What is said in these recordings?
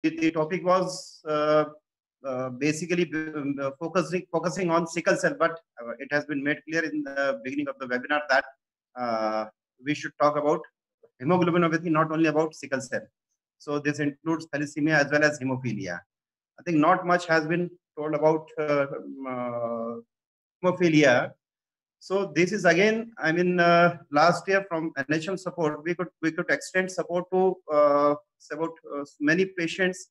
the topic was basically focusing on sickle cell, but it has been made clear in the beginning of the webinar that we should talk about hemoglobinopathy, not only about sickle cell. So this includes thalassemia as well as hemophilia. I think not much has been told about hemophilia. So this is again, I mean, last year from NHM support, we could extend support to about many patients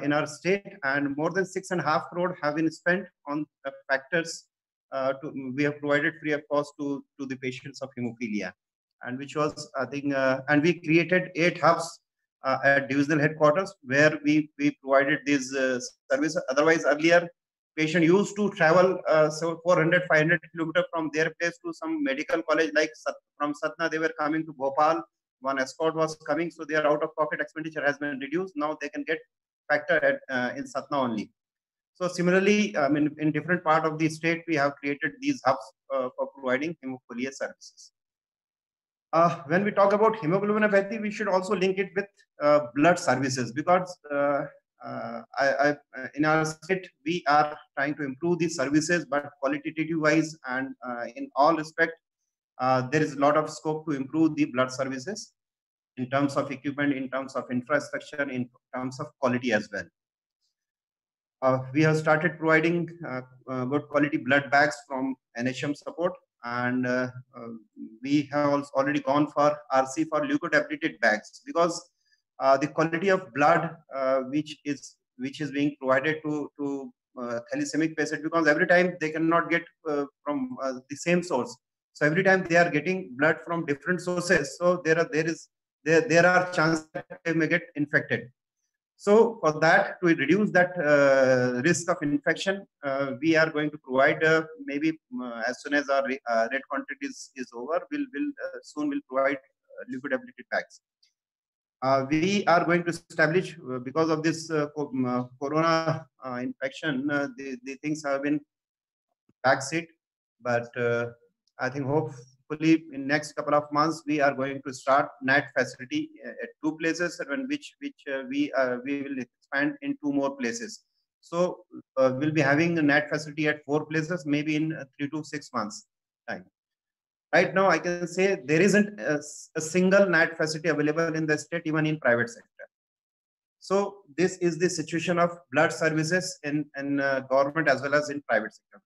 in our state, and more than 6.5 crore have been spent on factors. We have provided free of cost to the patients of hemophilia, and which was, I think, and we created 8 hubs at divisional headquarters where we provided these services. Otherwise, earlier patient used to travel so 400, 500 kilometers from their place to some medical college, like from Satna, they were coming to Bhopal. One escort was coming, so their out-of-pocket expenditure has been reduced. Now they can get factor in Satna only. So similarly, I mean, in different part of the state, we have created these hubs for providing hemophilia services. When we talk about hemoglobinopathy, we should also link it with blood services, because in our state, we are trying to improve these services, but qualitative-wise and in all respect, there is a lot of scope to improve the blood services in terms of equipment, in terms of infrastructure, in terms of quality as well. We have started providing good quality blood bags from NHM support, and we have also already gone for RC for leukodepleted bags, because the quality of blood which is being provided to thalassemia patient, because every time they cannot get from the same source. So every time they are getting blood from different sources, so there are chances that they may get infected. So for that, to reduce that risk of infection, we are going to provide maybe as soon as our red contract is over, we'll soon will provide leukodepleted bags. We are going to establish, because of this corona infection, the things have been backseat, but I think hopefully in next couple of months we are going to start NAT facility at 2 places, and which we will expand in 2 more places. So we'll be having a NAT facility at 4 places, maybe in 3 to 6 months time. Right now, I can say there isn't a single NAT facility available in the state, even in private sector. So this is the situation of blood services in government as well as in private sector.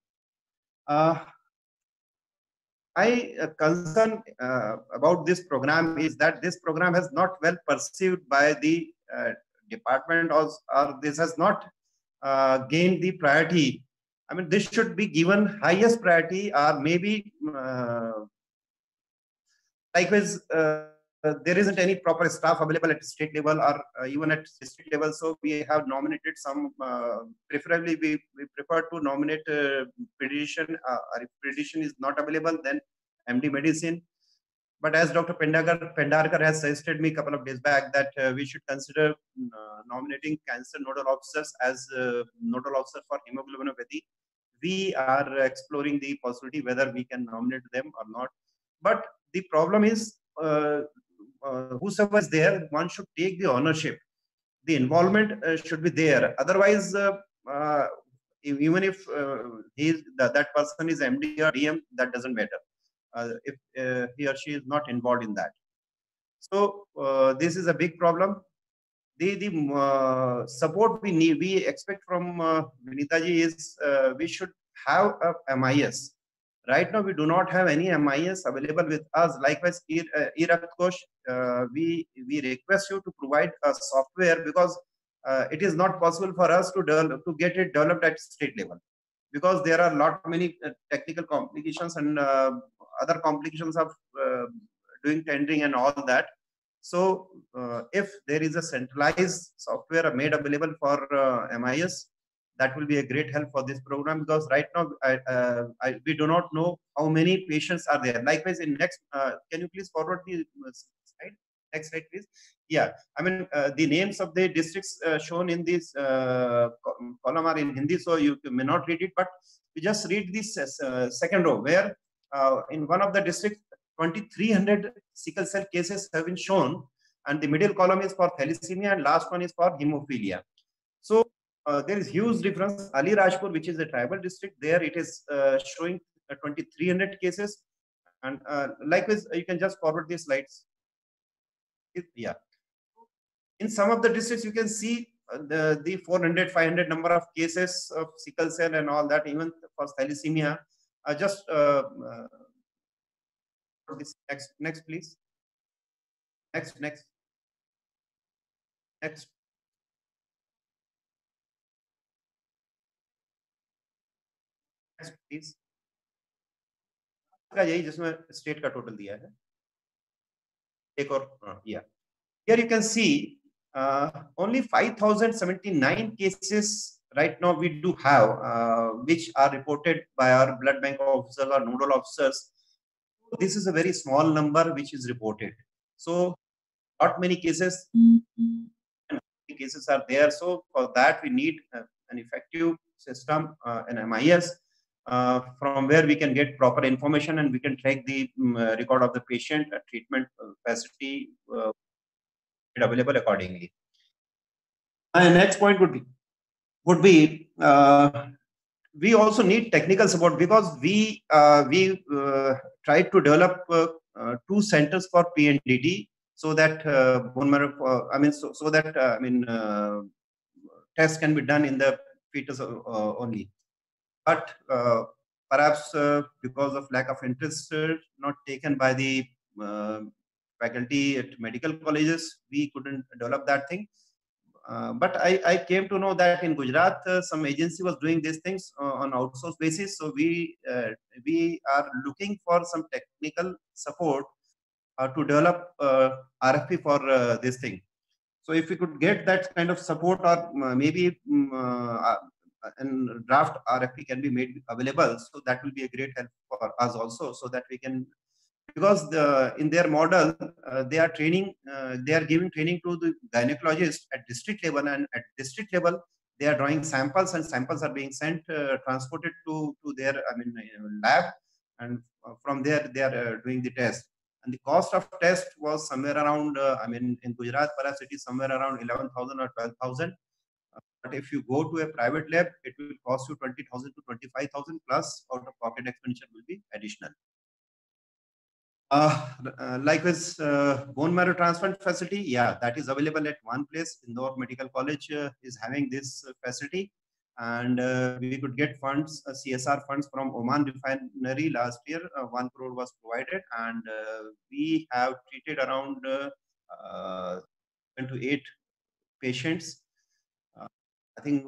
My concern about this program is that this program has not well perceived by the department, or this has not gained the priority. I mean, this should be given highest priority, or maybe likewise, there isn't any proper staff available at state level or even at district level. So we have nominated some, preferably we prefer to nominate pediatrician, or if pediatrician is not available, then MD medicine. But as Dr. Pendarkar has suggested me a couple of days back that we should consider nominating cancer nodal officers as nodal officer for hemoglobinopathy. We are exploring the possibility whether we can nominate them or not. But the problem is, whosoever is there, one should take the ownership. The involvement should be there. Otherwise, even if that person is MD or DM, that doesn't matter if he or she is not involved in that. So this is a big problem. The support we expect from Vinitaji is we should have a MIS. Right now, we do not have any MIS available with us. Likewise, e-Raktkosh, we request you to provide a software, because it is not possible for us to get it developed at state level, because there are many technical complications and other complications of doing tendering and all that. So if there is a centralized software made available for MIS, that will be a great help for this program, because right now we do not know how many patients are there. Likewise, in next, can you please forward the slide? Next slide, please. Yeah, I mean, the names of the districts shown in this column are in Hindi, so you may not read it, but we just read this second row, where in one of the districts, 2,300 sickle cell cases have been shown, and the middle column is for thalassemia, and last one is for hemophilia. So there is huge difference. Ali Rajpur, which is a tribal district, there it is showing 2,300 cases, and likewise you can just forward these slides. Yeah, in some of the districts you can see the 400, 500 number of cases of sickle cell and all that, even for thalassemia. Just this next please. Next next next please. यही जिसमें state का total दिया है एक और yeah. Here you can see only 5,079 cases right now we do have, which are reported by our blood bank officers or nodal officers. This is a very small number which is reported. So not many cases, cases are there. So for that we need an effective system, an MIS, from where we can get proper information and we can track the record of the patient, treatment facility available accordingly. My next point would be we also need technical support, because we tried to develop 2 centers for PNDT, so that bone marrow, so that tests can be done in the fetus only. But perhaps because of lack of interest not taken by the faculty at medical colleges, we couldn't develop that thing. But I came to know that in Gujarat, some agency was doing these things on outsource basis. So we are looking for some technical support to develop RFP for this thing. So if we could get that kind of support, or maybe and draft RFP can be made available, so that will be a great help for us also, so that we can, because in their model they are training, they are giving training to the gynecologist at district level, and at district level they are drawing samples, and samples are being sent transported to their lab, and from there they are doing the test. And the cost of test was somewhere around in Gujarat perhaps it is somewhere around 11,000 or 12,000. But if you go to a private lab, it will cost you 20,000 to 25,000, plus out of pocket expenditure will be additional. Likewise, bone marrow transplant facility, yeah, that is available at one place. Indore Medical College is having this facility, and we could get funds, CSR funds from Oman Refinery last year. 1 crore was provided, and we have treated around 7 to 8 patients. I think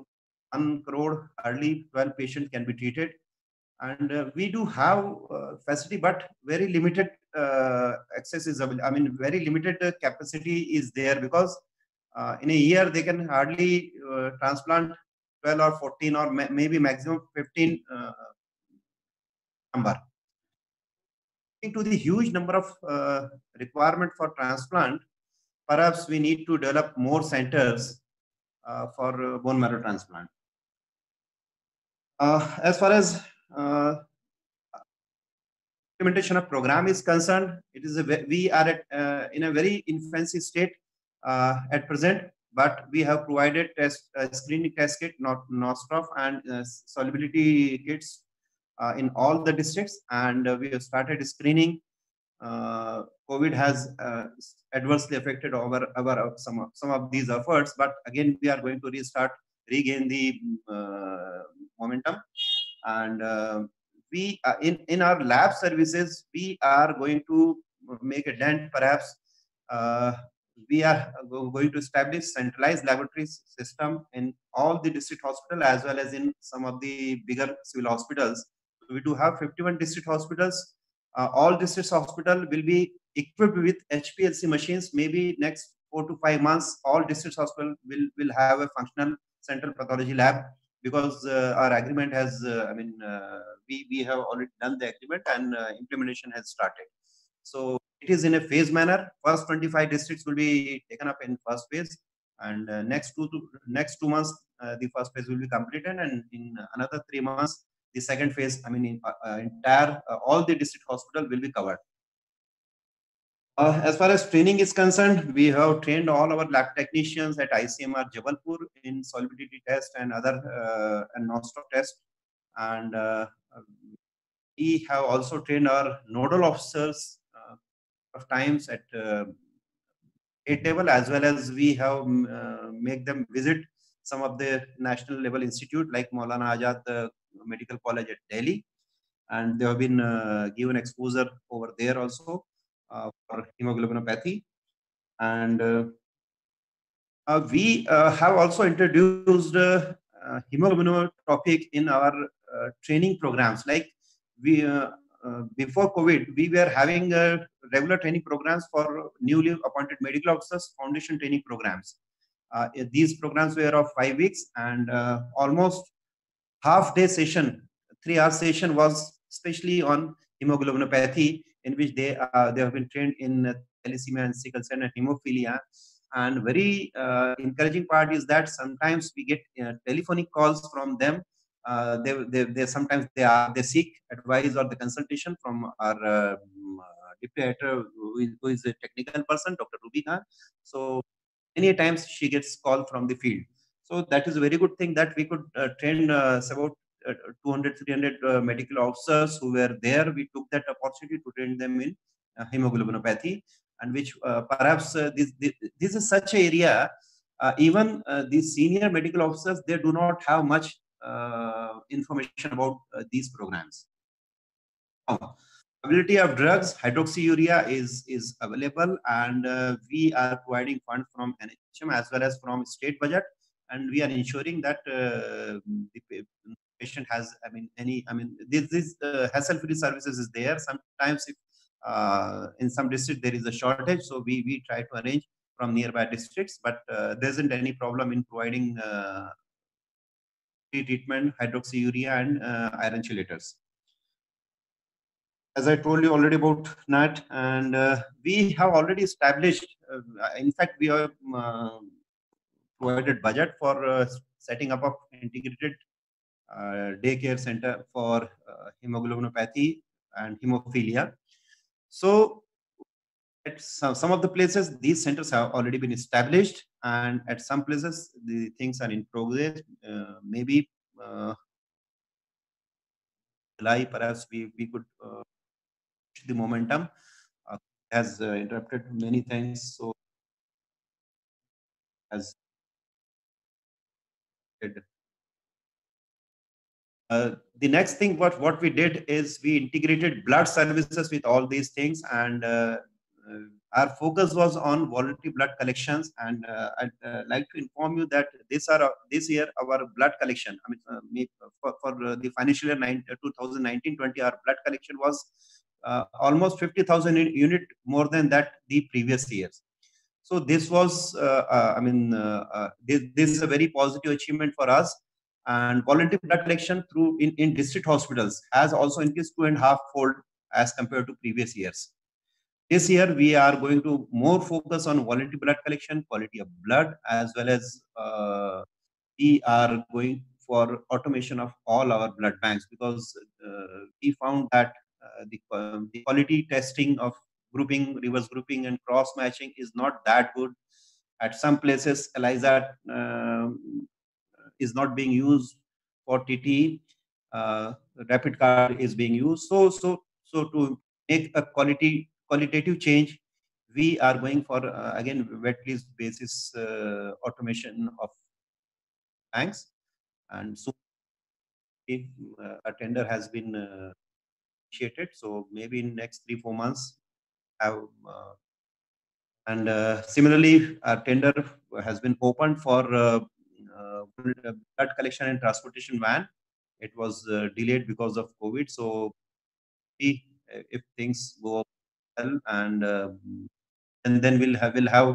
1 crore early 12 patients can be treated. And we do have facility, but very limited access is available. Very limited capacity is there, because in a year they can hardly transplant 12 or 14 or maybe maximum 15 number. To the huge number of requirement for transplant, perhaps we need to develop more centers for bone marrow transplant. As far as implementation of program is concerned, it is we are at, in a very infancy state at present, but we have provided screening test kit, Nostrof, and solubility kits in all the districts, and we have started screening. COVID has adversely affected our some of these efforts, but again we are going to regain the momentum, and we in our lab services we are going to make a dent. Perhaps we are going to establish centralized laboratory system in all the district hospital as well as in some of the bigger civil hospitals. So we do have 51 district hospitals. All district hospital will be equipped with HPLC machines. Maybe next 4 to 5 months, all district hospital will have a functional central pathology lab, because our agreement has, we have already done the agreement, and implementation has started. So it is in a phase manner. First 25 districts will be taken up in first phase, and next 2 months the first phase will be completed, and in another 3 months the second phase. Entire all the district hospital will be covered. As far as training is concerned, we have trained all our lab technicians at ICMR Jabalpur in solubility test and other and non-stop test. And we have also trained our nodal officers of times at state level, as well as we have make them visit some of the national level institute like Maulana Azad Medical College at Delhi, and they have been given exposure over there also for hemoglobinopathy. And we have also introduced hemoglobin topic in our training programs. Like we before COVID, we were having regular training programs for newly appointed medical officers, foundation training programs. These programs were of 5 weeks, and almost half day session, 3 hour session was especially on hemoglobinopathy, in which they have been trained in thalassemia and sickle cell and hemophilia. And very encouraging part is that sometimes we get telephonic calls from them. They sometimes they seek advice or the consultation from our deputy editor, who is a technical person, Dr. Ruby Khan. So many times she gets call from the field. So that is a very good thing that we could train about 200, 300 medical officers who were there. We took that opportunity to train them in hemoglobinopathy, and which perhaps this is such an area. Even these senior medical officers, they do not have much information about these programs. Availability of drugs, hydroxyurea is available, and we are providing funds from NHM as well as from state budget, and we are ensuring that the patient has, this hassle-free services is there. Sometimes if in some district there is a shortage, so we try to arrange from nearby districts, but there isn't any problem in providing treatment, hydroxyurea and iron chelators. As I told you already about NAT, and we have already established, in fact, we have provided budget for setting up of integrated daycare center for hemoglobinopathy and hemophilia. So at some of the places, these centers have already been established, and at some places, the things are in progress. Maybe July, perhaps we could the momentum has interrupted many things. So as the next thing what we did is we integrated blood services with all these things, and our focus was on voluntary blood collections. And I'd like to inform you that this year our blood collection, for the financial year 2019-20, our blood collection was almost 50,000 unit more than that the previous years. So this was, this is a very positive achievement for us. And voluntary blood collection through in district hospitals has also increased 2.5-fold as compared to previous years. This year, we are going to more focus on voluntary blood collection, quality of blood, as well as we are going for automation of all our blood banks, because we found that the quality testing of grouping, reverse grouping, and cross matching is not that good. At some places, ELISA is not being used for TT. Rapid card is being used. So to make a qualitative change, we are going for again wet list basis automation of banks, and so a tender has been initiated. So maybe in next 3-4 months, have and similarly, a tender has been opened for blood collection and transportation van. It was delayed because of COVID. So if things go well, and then we'll have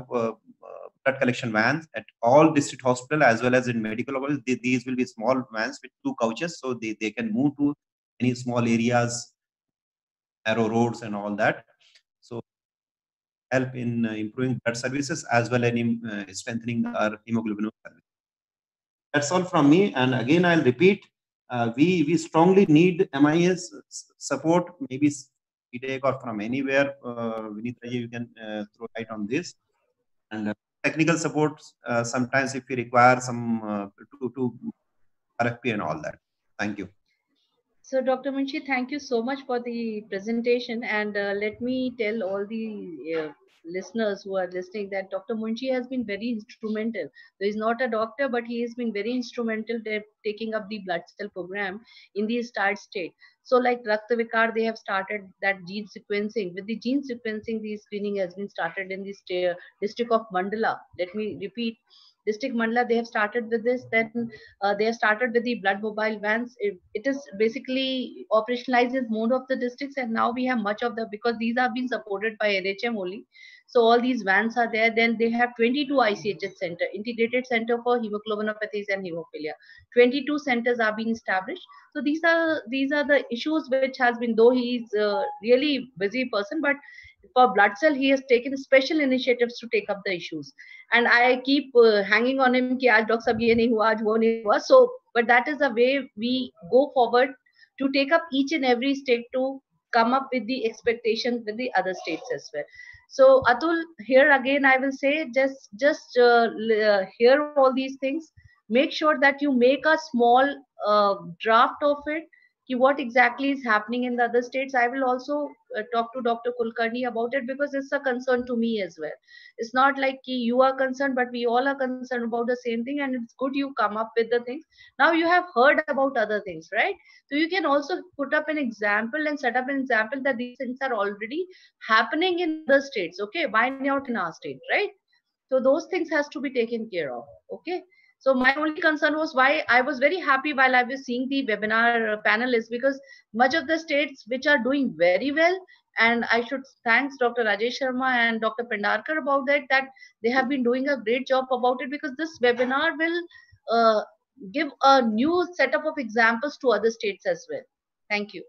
blood collection vans at all district hospital as well as in medical office. These will be small vans with 2 couches, so they can move to any small areas, narrow roads and all that. So help in improving blood services as well as in strengthening our hemoglobin service. That's all from me. And again, I'll repeat, we strongly need MIS support, maybe BTech or from anywhere, Vinita, you can throw light on this. And technical support, sometimes if you require some to RFP and all that. Thank you. So, Dr. Munshi, thank you so much for the presentation. And let me tell all the listeners who are listening that Dr. Munshi has been very instrumental. He is not a doctor, but he has been very instrumental in taking up the blood cell program in the start state. So, like Rakta Vikar, they have started that gene sequencing. With the gene sequencing, the screening has been started in the district of Mandala. Let me repeat. District Mandla, they have started with this. Then they have started with the blood mobile vans. It is basically operationalizes most of the districts, and now we have much of the, because these are being supported by NHM only. So all these vans are there. Then they have 22 ICHS center, integrated center for hemoglobinopathies and hemophilia. 22 centers are being established. So these are the issues which has been, though he is a really busy person, but for blood cell he has taken special initiatives to take up the issues. And I keep hanging on him कि आज doctor साहब ये नहीं हुआ, आज वो नहीं हुआ. So but that is the way we go forward to take up each and every state to come up with the expectations with the other states as well. So Atul, here again I will say, just hear all these things. Make sure that you make a small draft of it, what exactly is happening in the other states. I will also talk to Dr. Kulkarni about it, because it's a concern to me as well. It's not like you are concerned, but we all are concerned about the same thing, and it's good you come up with the things. Now you have heard about other things, right? So you can also put up an example and set up an example that these things are already happening in other states. Okay, why not in our state, right? So those things has to be taken care of. Okay. So my only concern was, why I was very happy while I was seeing the webinar panelists, because much of the states which are doing very well, and I should thanks Dr. Rajesh Sharma and Dr. Pendarkar about that they have been doing a great job about it, because this webinar will give a new setup of examples to other states as well. Thank you.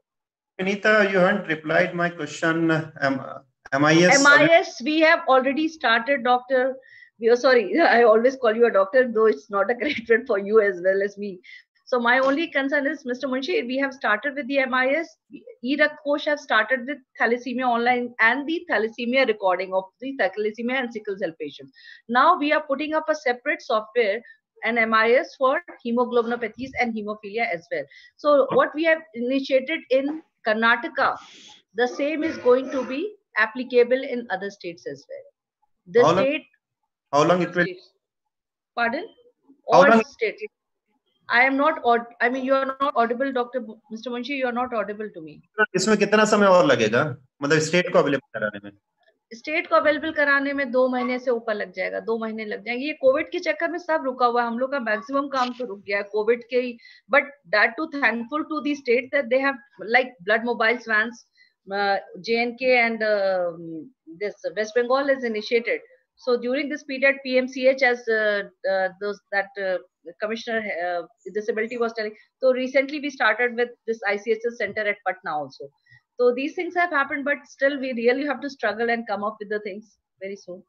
Vinita, you haven't replied my question. MIS? MIS, we have already started, Doctor. We are sorry, I always call you a doctor, though it's not a correct word for you as well as me. So my only concern is, Mr. Munshi, we have started with the MIS. eRaktKosh have started with thalassemia online and the thalassemia recording of the thalassemia and sickle cell patients. Now we are putting up a separate software and MIS for hemoglobinopathies and hemophilia as well. So what we have initiated in Karnataka, the same is going to be applicable in other states as well. The how state. How long it will? Pardon? How All long? states. I am not. I mean, you are not audible, Dr. Mr. Munshi. You are not audible to me. इसमें कितना समय और लगेगा, मतलब state को available कराने में? State को अवेलेबल कराने में 2 महीने से ऊपर लग जाएगा, 2 महीने लग जाएंगे. ये कोविड के चक्कर में सब रुका हुआ है, हम लोग का मैक्सिमम काम तो रुक गया है कोविड के ही. But that too thankful to the state that they have like blood mobiles vans. JNK and this West Bengal is initiated. So during this period, PMCH, as Commissioner Disability was telling, so recently we started with this ICHS center at Patna also. So these things have happened, but still we really have to struggle and come up with the things very soon.